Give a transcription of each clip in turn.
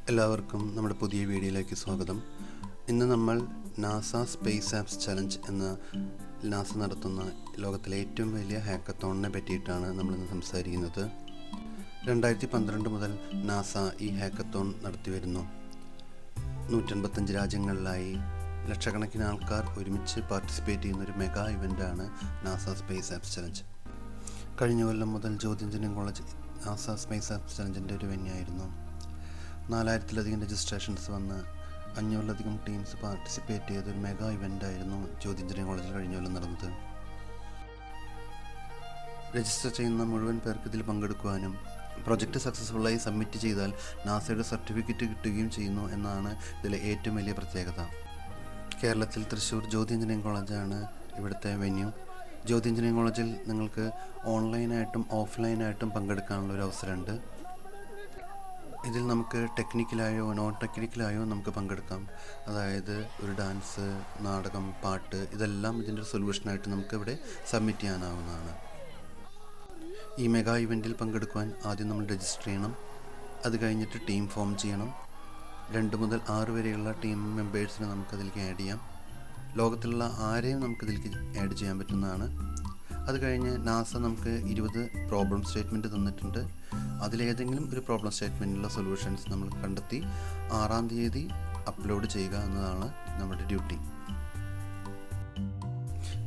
എല്ലാവർക്കും നമ്മുടെ പുതിയ വീഡിയോയിലേക്ക് സ്വാഗതം. ഇന്ന് നമ്മൾ നാസ സ്പേസ് ആപ്സ് ചലഞ്ച് എന്ന നാസ നടത്തുന്ന ലോകത്തിലെ ഏറ്റവും വലിയ ഹാക്കത്തോണിനെ പറ്റിയിട്ടാണ് നമ്മളിന്ന് സംസാരിക്കുന്നത്. 2012 മുതൽ നാസ ഈ ഹാക്കത്തോൺ നടത്തി വരുന്നു. 185 രാജ്യങ്ങളിലായി ലക്ഷക്കണക്കിന് ആൾക്കാർ ഒരുമിച്ച് പാർട്ടിസിപ്പേറ്റ് ചെയ്യുന്ന ഒരു മെഗാ ഇവൻ്റാണ് നാസ സ്പേസ് ആപ്സ് ചലഞ്ച്. കഴിഞ്ഞ കൊല്ലം മുതൽ Jyothi engineering college NASA space apps ചലഞ്ചിൻ്റെ ഒരു വെന്യായിരുന്നു. 4000-ലധികം രജിസ്ട്രേഷൻസ് വന്ന് 500-ലധികം ടീംസ് പാർട്ടിസിപ്പേറ്റ് ചെയ്ത ഒരു മെഗാ ഇവൻ്റായിരുന്നു ജ്യോതി എഞ്ചിനീയറിംഗ് കോളേജിൽ കഴിഞ്ഞ കൊല്ലം നടന്നത്. രജിസ്റ്റർ ചെയ്യുന്ന മുഴുവൻ പേർക്ക് ഇതിൽ പങ്കെടുക്കുവാനും പ്രൊജക്റ്റ് സക്സസ്ഫുള്ളായി സബ്മിറ്റ് ചെയ്താൽ നാസയുടെ സർട്ടിഫിക്കറ്റ് കിട്ടുകയും ചെയ്യുന്നു എന്നാണ് ഇതിലെ ഏറ്റവും വലിയ പ്രത്യേകത. കേരളത്തിൽ തൃശ്ശൂർ ജ്യോതി എഞ്ചിനീയറിംഗ് കോളേജാണ് ഇവിടുത്തെ വെന്യൂ. ജ്യോതി എഞ്ചിനീയറിംഗ് കോളേജിൽ നിങ്ങൾക്ക് ഓൺലൈനായിട്ടും ഓഫ്ലൈനായിട്ടും പങ്കെടുക്കാനുള്ള ഒരു അവസരമുണ്ട്. ഇതിൽ നമുക്ക് ടെക്നിക്കലായോ നോൺ ടെക്നിക്കലായോ നമുക്ക് പങ്കെടുക്കാം. അതായത് ഒരു ഡാൻസ്, നാടകം, പാട്ട് ഇതെല്ലാം ഇതിൻ്റെ ഒരു സൊല്യൂഷനായിട്ട് നമുക്കിവിടെ സബ്മിറ്റ് ചെയ്യാനാവുന്നതാണ്. ഈ മെഗാ ഇവൻറ്റിൽ പങ്കെടുക്കുവാൻ ആദ്യം നമ്മൾ രജിസ്റ്റർ ചെയ്യണം. അത് കഴിഞ്ഞിട്ട് ടീം ഫോം ചെയ്യണം. 2 മുതൽ 6 വരെയുള്ള ടീം മെമ്പേഴ്സിനെ നമുക്കതിലേക്ക് ആഡ് ചെയ്യാം. ലോകത്തിലുള്ള ആരെയും നമുക്കിതിലേക്ക് ആഡ് ചെയ്യാൻ പറ്റുന്നതാണ്. അത് കഴിഞ്ഞ് നാസ നമുക്ക് 20 പ്രോബ്ലം സ്റ്റേറ്റ്മെൻറ്റ് തന്നിട്ടുണ്ട്. അതിലേതെങ്കിലും ഒരു പ്രോബ്ലം സ്റ്റേറ്റ്മെൻറ്റിലുള്ള സൊല്യൂഷൻസ് നമ്മൾ കണ്ടെത്തി 6-ാം തീയതി അപ്ലോഡ് ചെയ്യുക എന്നതാണ് നമ്മുടെ ഡ്യൂട്ടി.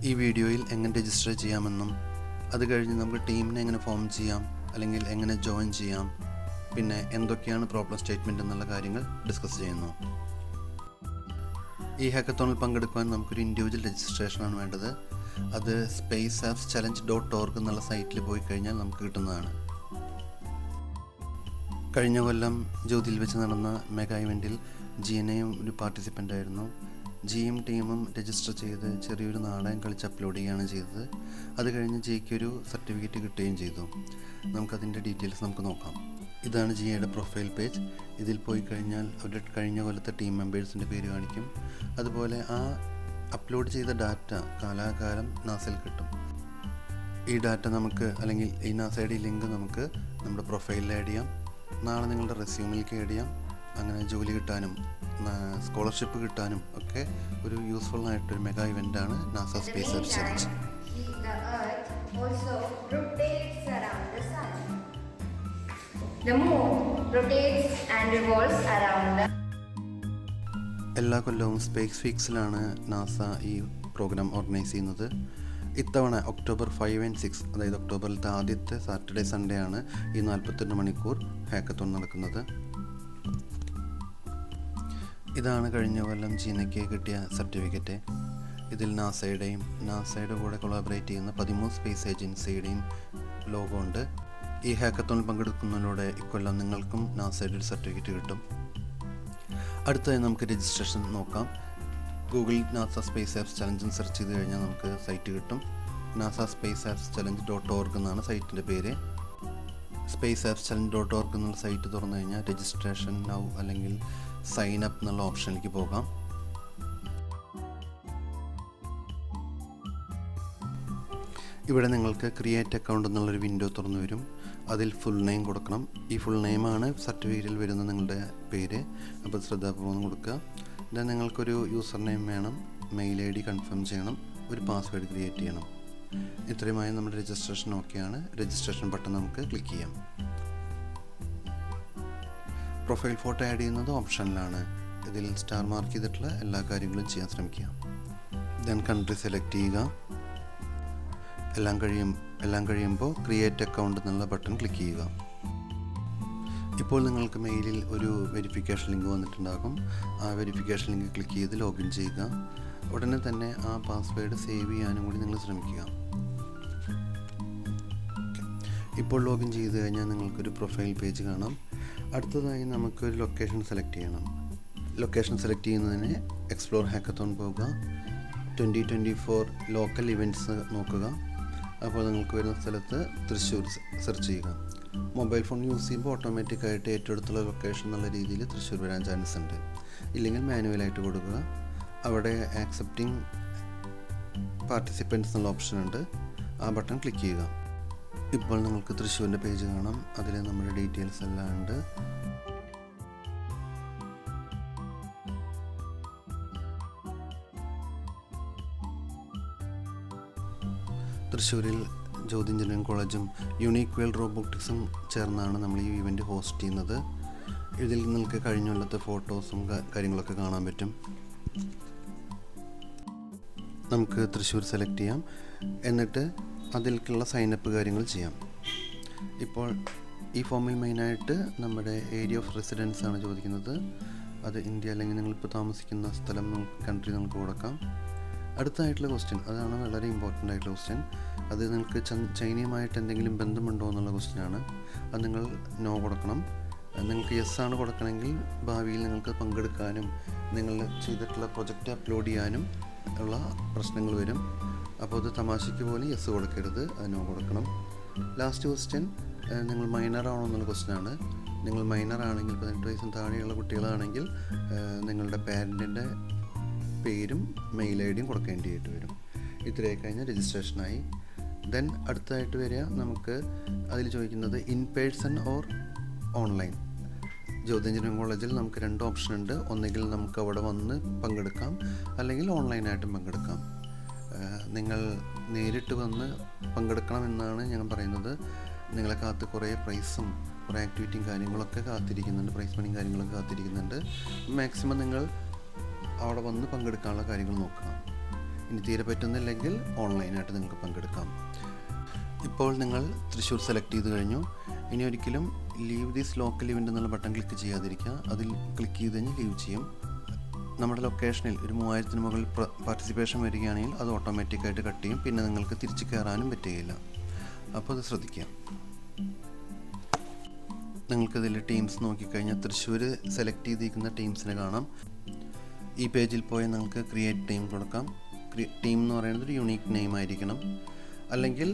ഈ വീഡിയോയിൽ എങ്ങനെ രജിസ്റ്റർ ചെയ്യാമെന്നും അത് കഴിഞ്ഞ് നമുക്ക് ടീമിനെ എങ്ങനെ ഫോം ചെയ്യാം അല്ലെങ്കിൽ എങ്ങനെ ജോയിൻ ചെയ്യാം, പിന്നെ എന്തൊക്കെയാണ് പ്രോബ്ലം സ്റ്റേറ്റ്മെൻറ്റ് എന്നുള്ള കാര്യങ്ങൾ ഡിസ്കസ് ചെയ്യുന്നു. ഈ ഹാക്കത്തോണിൽ പങ്കെടുക്കുവാൻ നമുക്കൊരു ഇൻഡിവിജ്വൽ രജിസ്ട്രേഷനാണ് വേണ്ടത്. അത് spaceappschallenge.org എന്നുള്ള സൈറ്റിൽ പോയി കഴിഞ്ഞാൽ നമുക്ക് കിട്ടുന്നതാണ്. കഴിഞ്ഞ കൊല്ലം ജ്യോതിയിൽ വെച്ച് നടന്ന മെഗാ ഇവൻറ്റിൽ ജിയനയും ഒരു പാർട്ടിസിപ്പൻ്റ് ആയിരുന്നു. ജിയും ടീമും രജിസ്റ്റർ ചെയ്ത് ചെറിയൊരു നാടകം കളിച്ച് അപ്ലോഡ് ചെയ്യുകയാണ് ചെയ്തത്. അത് കഴിഞ്ഞ് ജിയ്ക്കൊരു സർട്ടിഫിക്കറ്റ് കിട്ടുകയും ചെയ്തു. നമുക്കതിൻ്റെ ഡീറ്റെയിൽസ് നമുക്ക് നോക്കാം. ഇതാണ് ജിയയുടെ പ്രൊഫൈൽ പേജ്. ഇതിൽ പോയി കഴിഞ്ഞാൽ അവരുടെ കഴിഞ്ഞ കൊല്ലത്തെ ടീം മെമ്പേഴ്സിൻ്റെ പേര് കാണിക്കും. അതുപോലെ ആ അപ്ലോഡ് ചെയ്ത ഡാറ്റ കാലാകാലം നാസയിൽ കിട്ടും. ഈ ഡാറ്റ നമുക്ക് അല്ലെങ്കിൽ ഈ നാസയുടെ ലിങ്ക് നമുക്ക് നമ്മുടെ പ്രൊഫൈലിൽ ആഡ് ചെയ്യാം. നാളെ നിങ്ങളുടെ റെസ്യൂമിലേക്ക് ആഡ് ചെയ്യാം. അങ്ങനെ ജോലി കിട്ടാനും സ്കോളർഷിപ്പ് കിട്ടാനും ഒക്കെ ഒരു യൂസ്ഫുൾ ആയിട്ടൊരു മെഗാ ഇവൻ്റാണ് നാസ സ്പേസ് ആപ്സ് ചലഞ്ച്. എല്ലാ കൊല്ലവും സ്പേസ് വീക്സിലാണ് നാസ ഈ പ്രോഗ്രാം ഓർഗനൈസ് ചെയ്യുന്നത്. ഇത്തവണ ഒക്ടോബർ 5 and 6, അതായത് ഒക്ടോബറിലത്തെ ആദ്യത്തെ സാറ്റർഡേ സൺഡേ ആണ് ഈ 48 മണിക്കൂർ ഹാക്കത്തോൺ നടക്കുന്നത്. ഇതാണ് കഴിഞ്ഞ കൊല്ലം ജീനയ്ക്ക് കിട്ടിയ സർട്ടിഫിക്കറ്റ്. ഇതിൽ നാസയുടെ കൂടെ കൊളാബറേറ്റ് ചെയ്യുന്ന 13 സ്പേസ് ഏജൻസിയുടെയും ലോഗോ ഉണ്ട്. ഈ ഹാക്കത്തോണിൽ പങ്കെടുക്കുന്നതിലൂടെ ഇക്കൊല്ലം നിങ്ങൾക്കും നാസയുടെ ഒരു സർട്ടിഫിക്കറ്റ് കിട്ടും. അടുത്തതായി നമുക്ക് രജിസ്ട്രേഷൻ നോക്കാം. ഗൂഗിളിൽ NASA space apps challenge search ചെയ്ത് കഴിഞ്ഞാൽ നമുക്ക് സൈറ്റ് കിട്ടും. നാസ സ്പേസ് ആപ്സ് ചലഞ്ച്.org എന്നാണ് സൈറ്റിൻ്റെ പേര്. spaceappschallenge.org എന്നുള്ള സൈറ്റ് തുറന്നു കഴിഞ്ഞാൽ രജിസ്ട്രേഷൻ നൗ അല്ലെങ്കിൽ സൈൻ അപ്പ് എന്നുള്ള ഓപ്ഷനിലേക്ക് പോകാം. ഇവിടെ നിങ്ങൾക്ക് ക്രിയേറ്റ് അക്കൗണ്ട് എന്നുള്ളൊരു വിൻഡോ തുറന്നു വരും. അതിൽ ഫുൾ നെയിം കൊടുക്കണം. ഈ ഫുൾ നെയിമാണ് സർട്ടിഫിക്കറ്റിൽ വരുന്ന നിങ്ങളുടെ പേര്. അപ്പോൾ ശ്രദ്ധാപൂർവ്വം കൊടുക്കുക. then നിങ്ങൾക്കൊരു യൂസർ നെയിം വേണം, മെയിൽ ID കൺഫേം ചെയ്യണം, ഒരു പാസ്വേഡ് ക്രിയേറ്റ് ചെയ്യണം. ഇത്രയുമായി നമ്മുടെ രജിസ്ട്രേഷൻ ഓക്കെയാണ്. രജിസ്ട്രേഷൻ ബട്ടൺ നമുക്ക് ക്ലിക്ക് ചെയ്യാം. പ്രൊഫൈൽ ഫോട്ടോ ആഡ് ചെയ്യുന്നത് ഓപ്ഷനിലാണ്. ഇതിൽ സ്റ്റാർ മാർക്ക് ചെയ്തിട്ടുള്ള എല്ലാ കാര്യങ്ങളും ചെയ്യാൻ ശ്രമിക്കുക. then കൺട്രി സെലക്ട് ചെയ്യുക. എല്ലാം കഴിയുമ്പോൾ ക്രിയേറ്റ് അക്കൗണ്ട് എന്നുള്ള ബട്ടൺ ക്ലിക്ക് ചെയ്യുക. ഇപ്പോൾ നിങ്ങൾക്ക് മെയിലിൽ ഒരു വെരിഫിക്കേഷൻ ലിങ്ക് വന്നിട്ടുണ്ടാകും. ആ വെരിഫിക്കേഷൻ ലിങ്ക് ക്ലിക്ക് ചെയ്ത് ലോഗിൻ ചെയ്യുക. ഉടനെ തന്നെ ആ പാസ്വേഡ് സേവ് ചെയ്യാനും കൂടി നിങ്ങൾ ശ്രമിക്കുക. ഇപ്പോൾ ലോഗിൻ ചെയ്ത് കഴിഞ്ഞാൽ നിങ്ങൾക്കൊരു പ്രൊഫൈൽ പേജ് കാണാം. അടുത്തതായി നമുക്കൊരു ലൊക്കേഷൻ സെലക്ട് ചെയ്യണം. ലൊക്കേഷൻ സെലക്ട് ചെയ്യുന്നതിന് എക്സ്പ്ലോർ ഹാക്കത്തോൺ പോകുക. 2024 ലോക്കൽ ഇവൻറ്റ്സ് നോക്കുക. അപ്പോൾ നിങ്ങൾക്ക് വരുന്ന സ്ഥലത്ത് തൃശ്ശൂർ സെർച്ച് ചെയ്യുക. മൊബൈൽ ഫോൺ യൂസ് ചെയ്യുമ്പോൾ ഓട്ടോമാറ്റിക്കായിട്ട് ഏറ്റവും അടുത്തുള്ള ലൊക്കേഷൻ എന്നുള്ള രീതിയിൽ തൃശ്ശൂർ വരാൻ ചാൻസ് ഉണ്ട്. ഇല്ലെങ്കിൽ മാനുവലായിട്ട് കൊടുക്കുക. അവിടെ ആക്സെപ്റ്റിംഗ് പാർട്ടിസിപ്പൻറ്റ്സ് എന്നുള്ള ഓപ്ഷൻ ഉണ്ട്. ആ ബട്ടൺ ക്ലിക്ക് ചെയ്യുക. ഇപ്പോൾ നിങ്ങൾക്ക് തൃശ്ശൂരിൻ്റെ പേജ് കാണാം. അതിൽ നമ്മുടെ ഡീറ്റെയിൽസ് എല്ലാം ഉണ്ട്. തൃശ്ശൂരിൽ ജ്യോതി എഞ്ചിനീയറിംഗ് കോളേജും യുണീക്ക് വേൾഡ് റോബോട്ടിക്സും ചേർന്നാണ് നമ്മൾ ഈ ഇവൻറ്റ് ഹോസ്റ്റ് ചെയ്യുന്നത്. ഇതിൽ നിങ്ങൾക്ക് കഴിഞ്ഞ കൊല്ലത്തെ ഫോട്ടോസും കാര്യങ്ങളൊക്കെ കാണാൻ പറ്റും. നമുക്ക് തൃശ്ശൂർ സെലക്ട് ചെയ്യാം, എന്നിട്ട് അതിലേക്കുള്ള സൈനപ്പ് കാര്യങ്ങൾ ചെയ്യാം. ഇപ്പോൾ ഈ ഫോമിൽ മെയിനായിട്ട് നമ്മുടെ ഏരിയ ഓഫ് റെസിഡൻസ് ആണ് ചോദിക്കുന്നത്. അത് ഇന്ത്യ അല്ലെങ്കിൽ നിങ്ങളിപ്പോൾ താമസിക്കുന്ന സ്ഥലം, കൺട്രി നമുക്ക് കൊടുക്കാം. അടുത്തതായിട്ടുള്ള ക്വസ്റ്റ്യൻ, അതാണ് വളരെ ഇമ്പോർട്ടൻ്റ് ആയിട്ടുള്ള ക്വസ്റ്റ്യൻ. അത് നിങ്ങൾക്ക് ചൈനയുമായിട്ട് എന്തെങ്കിലും ബന്ധമുണ്ടോ എന്നുള്ള ക്വസ്റ്റ്യനാണ്. അത് നിങ്ങൾ നോ കൊടുക്കണം. നിങ്ങൾക്ക് യെസ് ആണ് കൊടുക്കണമെങ്കിൽ ഭാവിയിൽ നിങ്ങൾക്ക് പങ്കെടുക്കാനും നിങ്ങൾ ചെയ്തിട്ടുള്ള പ്രൊജക്റ്റ് അപ്ലോഡ് ചെയ്യാനും ഉള്ള പ്രശ്നങ്ങൾ വരും. അപ്പോൾ അത് തമാശയ്ക്ക് പോലും യെസ് കൊടുക്കരുത്, അത് നോ കൊടുക്കണം. ലാസ്റ്റ് ക്വസ്റ്റ്യൻ, നിങ്ങൾ മൈനർ ആണോ എന്നുള്ള ക്വസ്റ്റ്യനാണ്. നിങ്ങൾ മൈനർ ആണെങ്കിൽ 18 വയസ്സിന് താഴെയുള്ള കുട്ടികളാണെങ്കിൽ നിങ്ങളുടെ പാരൻറ്റിൻ്റെ പേരും മെയിൽ ഐ ഡിയും കൊടുക്കേണ്ടിയായിട്ട് വരും. ഇത്രയായി കഴിഞ്ഞാൽ രജിസ്ട്രേഷനായി. ദെൻ അടുത്തതായിട്ട് വരിക, നമുക്ക് അതിൽ ചോദിക്കുന്നത് in person or online. Jyothi engineering കോളേജിൽ നമുക്ക് 2 ഓപ്ഷൻ ഉണ്ട്. ഒന്നുകിൽ നമുക്ക് അവിടെ വന്ന് പങ്കെടുക്കാം, അല്ലെങ്കിൽ ഓൺലൈനായിട്ടും പങ്കെടുക്കാം. നിങ്ങൾ നേരിട്ട് വന്ന് പങ്കെടുക്കണമെന്നാണ് ഞാൻ പറയുന്നത്. നിങ്ങളെ കാത്ത് കുറേ പ്രൈസും കുറേ ആക്ടിവിറ്റിയും കാര്യങ്ങളൊക്കെ കാത്തിരിക്കുന്നുണ്ട്, പ്രൈസ് മണിയും കാര്യങ്ങളൊക്കെ കാത്തിരിക്കുന്നുണ്ട്. മാക്സിമം നിങ്ങൾ അവിടെ വന്ന് പങ്കെടുക്കാനുള്ള കാര്യങ്ങൾ നോക്കണം. ഇനി തീരെ പറ്റുന്നില്ലെങ്കിൽ ഓൺലൈനായിട്ട് നിങ്ങൾക്ക് പങ്കെടുക്കാം. ഇപ്പോൾ നിങ്ങൾ തൃശ്ശൂർ സെലക്ട് ചെയ്ത് കഴിഞ്ഞു. ഇനി ഒരിക്കലും ലീവ് ദിസ് ലോക്കൽ ഇവൻ്റ് എന്നുള്ള ബട്ടൺ ക്ലിക്ക് ചെയ്യാതിരിക്കുക. അതിൽ ക്ലിക്ക് ചെയ്ത് കഴിഞ്ഞാൽ ലീവ് ചെയ്യും. നമ്മുടെ ലൊക്കേഷനിൽ ഒരു 3000-ന് മുകളിൽ പാർട്ടിസിപ്പേഷൻ വരികയാണെങ്കിൽ അത് ഓട്ടോമാറ്റിക്കായിട്ട് കട്ട് ചെയ്യും. പിന്നെ നിങ്ങൾക്ക് തിരിച്ച് കയറാനും പറ്റുകയില്ല. അപ്പോൾ അത് ശ്രദ്ധിക്കുക. നിങ്ങൾക്കിതിൽ ടീംസ് നോക്കിക്കഴിഞ്ഞാൽ തൃശ്ശൂർ സെലക്ട് ചെയ്തിരിക്കുന്ന ടീംസിനെ കാണാം. ഈ പേജിൽ പോയി നിങ്ങൾക്ക് ക്രിയേറ്റ് ടീം കൊടുക്കാം. ടീം എന്ന് പറയുന്നത് ഒരു യുണീക്ക് നെയിം ആയിരിക്കണം. അല്ലെങ്കിൽ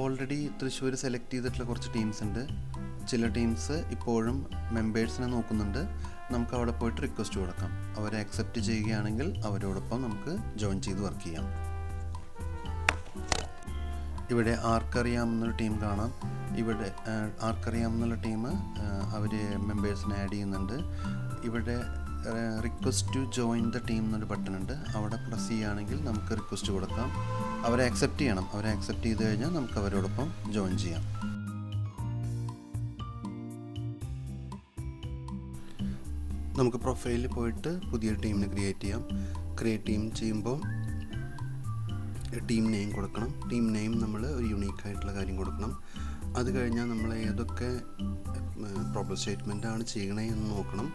ഓൾറെഡി തൃശ്ശൂർ സെലക്ട് ചെയ്തിട്ടുള്ള കുറച്ച് ടീംസ് ഉണ്ട്. ചില ടീംസ് ഇപ്പോഴും മെമ്പേഴ്സിനെ നോക്കുന്നുണ്ട്. നമുക്ക് അവിടെ പോയിട്ട് റിക്വസ്റ്റ് കൊടുക്കാം. അവരെ അക്സെപ്റ്റ് ചെയ്യുകയാണെങ്കിൽ അവരോടൊപ്പം നമുക്ക് ജോയിൻ ചെയ്ത് വർക്ക് ചെയ്യാം. ഇവിടെ ആർക്കറിയാമെന്നൊരു ടീം കാണാം. ഇവിടെ ആർക്കറിയാമെന്നുള്ള ടീം അവർ മെമ്പേഴ്സിനെ ആഡ് ചെയ്യുന്നുണ്ട്. ഇവിടെ request to join the team എന്നൊരു ബട്ടൺ ഉണ്ട്. അവിടെ പ്രസ് ചെയ്യുകയാണെങ്കിൽ നമുക്ക് റിക്വസ്റ്റ് കൊടുക്കാം. അവരെ അക്സെപ്റ്റ് ചെയ്യണം. അവരെ അക്സെപ്റ്റ് ചെയ്ത് കഴിഞ്ഞാൽ നമുക്ക് അവരോടൊപ്പം ജോയിൻ ചെയ്യാം. നമുക്ക് പ്രൊഫൈലിൽ പോയിട്ട് പുതിയൊരു ടീമിനെ ക്രിയേറ്റ് ചെയ്യാം. ക്രിയേറ്റ് ടീം ചെയ്യുമ്പോൾ ടീം നെയിം കൊടുക്കണം. ടീം നെയിം നമ്മൾ ഒരു യുണീക്കായിട്ടുള്ള കാര്യം കൊടുക്കണം. അത് കഴിഞ്ഞാൽ നമ്മൾ ഏതൊക്കെ പ്രോബ്ലം സ്റ്റേറ്റ്മെൻറ്റാണ് ചെയ്യണേ എന്ന് നോക്കണം.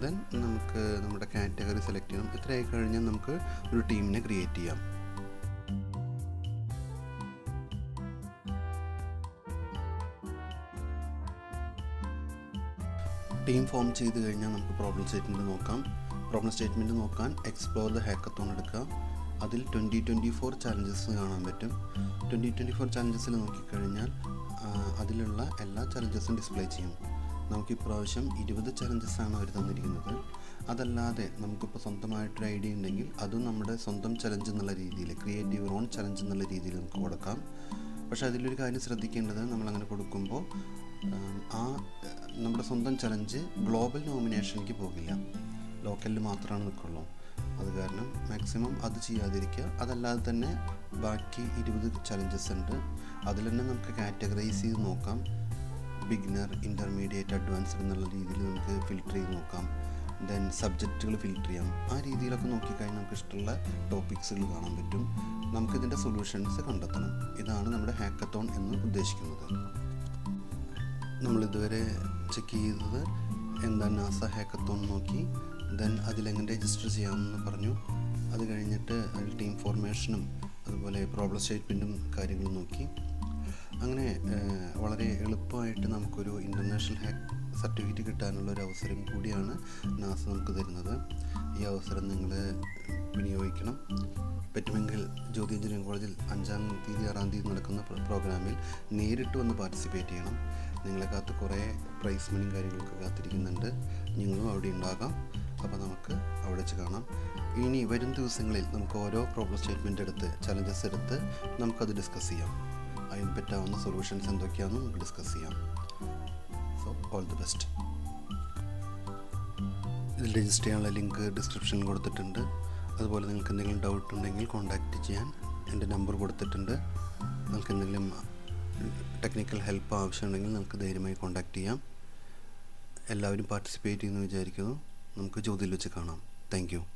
ദെൻ നമുക്ക് നമ്മുടെ കാറ്റഗറി സെലക്ട് ചെയ്യണം. ഇത്രയായി കഴിഞ്ഞാൽ നമുക്ക് ഒരു ടീമിനെ ക്രിയേറ്റ് ചെയ്യാം. ടീം ഫോം ചെയ്ത് കഴിഞ്ഞാൽ നമുക്ക് പ്രോബ്ലം സ്റ്റേറ്റ്മെൻറ്റ് നോക്കാം. പ്രോബ്ലം സ്റ്റേറ്റ്മെൻറ്റ് നോക്കാൻ എക്സ്പ്ലോർ ദ ഹാക്കത്തോൺ എടുക്കുക. അതിൽ 2024 ചാലഞ്ചസ് കാണാൻ പറ്റും. 2024 ചാലഞ്ചസിൽ നോക്കിക്കഴിഞ്ഞാൽ അതിലുള്ള എല്ലാ ചാലഞ്ചസും ഡിസ്പ്ലേ ചെയ്യും. നമുക്ക് ഇപ്രാവശ്യം 20 ചലഞ്ചസാണ് അവർ തന്നിരിക്കുന്നത്. അതല്ലാതെ നമുക്കിപ്പോൾ സ്വന്തമായിട്ടൊരു ഐഡിയ ഉണ്ടെങ്കിൽ അതും നമ്മുടെ സ്വന്തം ചലഞ്ച് എന്നുള്ള രീതിയിൽ, ക്രിയേറ്റ് യുവർ ഓൺ ചലഞ്ച് എന്നുള്ള രീതിയിൽ നമുക്ക് കൊടുക്കാം. പക്ഷേ അതിലൊരു കാര്യം ശ്രദ്ധിക്കേണ്ടത്, നമ്മളങ്ങനെ കൊടുക്കുമ്പോൾ നമ്മുടെ സ്വന്തം ചലഞ്ച് ഗ്ലോബൽ നോമിനേഷനിലേക്ക് പോകില്ല, ലോക്കലിൽ മാത്രമാണ് നിൽക്കുള്ളൂ. അത് കാരണം മാക്സിമം അത് ചെയ്യാതിരിക്കുക. അതല്ലാതെ തന്നെ ബാക്കി 20 ചലഞ്ചസ് ഉണ്ട്. അതിൽ തന്നെ നമുക്ക് കാറ്റഗറൈസ് ചെയ്ത് നോക്കാം. ബിഗിനർ, ഇൻ്റർമീഡിയറ്റ്, അഡ്വാൻസ്ഡ് എന്നുള്ള രീതിയിൽ നമുക്ക് ഫിൽറ്റർ ചെയ്ത് നോക്കാം. ദെൻ സബ്ജക്റ്റുകൾ ഫിൽറ്റർ ചെയ്യാം. ആ രീതിയിലൊക്കെ നോക്കിക്കഴിഞ്ഞാൽ നമുക്ക് ഇഷ്ടമുള്ള ടോപ്പിക്സുകൾ കാണാൻ പറ്റും. നമുക്കിതിൻ്റെ സൊല്യൂഷൻസ് കണ്ടെത്തണം. ഇതാണ് നമ്മുടെ ഹാക്കത്തോൺ എന്ന് ഉദ്ദേശിക്കുന്നത്. നമ്മളിതുവരെ ചെക്ക് ചെയ്തത് എന്താ നാസ ഹാക്കത്തോൺ നോക്കി. ദെൻ അതിലെങ്ങനെ രജിസ്റ്റർ ചെയ്യാമെന്ന് പറഞ്ഞു. അത് കഴിഞ്ഞിട്ട് അതിൽ ടീം ഫോർമേഷനും അതുപോലെ പ്രോബ്ലം സ്റ്റേറ്റ്മെൻറ്റും കാര്യങ്ങളും നോക്കി. അങ്ങനെ വളരെ എളുപ്പമായിട്ട് നമുക്കൊരു ഇൻ്റർനാഷണൽ ഹാക്ക് സർട്ടിഫിക്കറ്റ് കിട്ടാനുള്ള ഒരു അവസരം കൂടിയാണ് നാസ നമുക്ക് തരുന്നത്. ഈ അവസരം നിങ്ങൾ വിനിയോഗിക്കണം. പറ്റുമെങ്കിൽ ജ്യോതി എഞ്ചിനീയറിംഗ് കോളേജിൽ 5-ാം തീയതി 6-ാം തീയതി നടക്കുന്ന പ്രോഗ്രാമിൽ നേരിട്ട് വന്ന് പാർട്ടിസിപ്പേറ്റ് ചെയ്യണം. നിങ്ങളെ കാത്ത് കുറേ പ്രൈസ് മണിയും കാര്യങ്ങളൊക്കെ കാത്തിരിക്കുന്നുണ്ട്. നിങ്ങളും അവിടെ ഉണ്ടാകാം. അപ്പോൾ നമുക്ക് അവിടെ വെച്ച് കാണാം. ഇനി വരും ദിവസങ്ങളിൽ നമുക്ക് ഓരോ പ്രോബ്ലം സ്റ്റേറ്റ്മെൻ്റ് എടുത്ത്, ചലഞ്ചസ് എടുത്ത് നമുക്കത് ഡിസ്കസ് ചെയ്യാം. അതിന് പറ്റാവുന്ന സൊല്യൂഷൻസ് എന്തൊക്കെയാണെന്ന് നമുക്ക് ഡിസ്കസ് ചെയ്യാം. So all the best. ഇതിൽ രജിസ്റ്റർ ചെയ്യാനുള്ള ലിങ്ക് ഡിസ്ക്രിപ്ഷനിൽ കൊടുത്തിട്ടുണ്ട്. അതുപോലെ നിങ്ങൾക്ക് എന്തെങ്കിലും ഡൗട്ട് ഉണ്ടെങ്കിൽ കോൺടാക്റ്റ് ചെയ്യാൻ എൻ്റെ നമ്പർ കൊടുത്തിട്ടുണ്ട്. നിങ്ങൾക്ക് എന്തെങ്കിലും ടെക്നിക്കൽ ഹെൽപ്പ് ആവശ്യമുണ്ടെങ്കിൽ നിങ്ങൾക്ക് ധൈര്യമായി കോൺടാക്റ്റ് ചെയ്യാം. എല്ലാവരും പാർട്ടിസിപ്പേറ്റ് ചെയ്യുമെന്ന് വിചാരിക്കുന്നു. നമുക്ക് ജ്യോതിയിൽ വെച്ച് കാണാം. Thank you.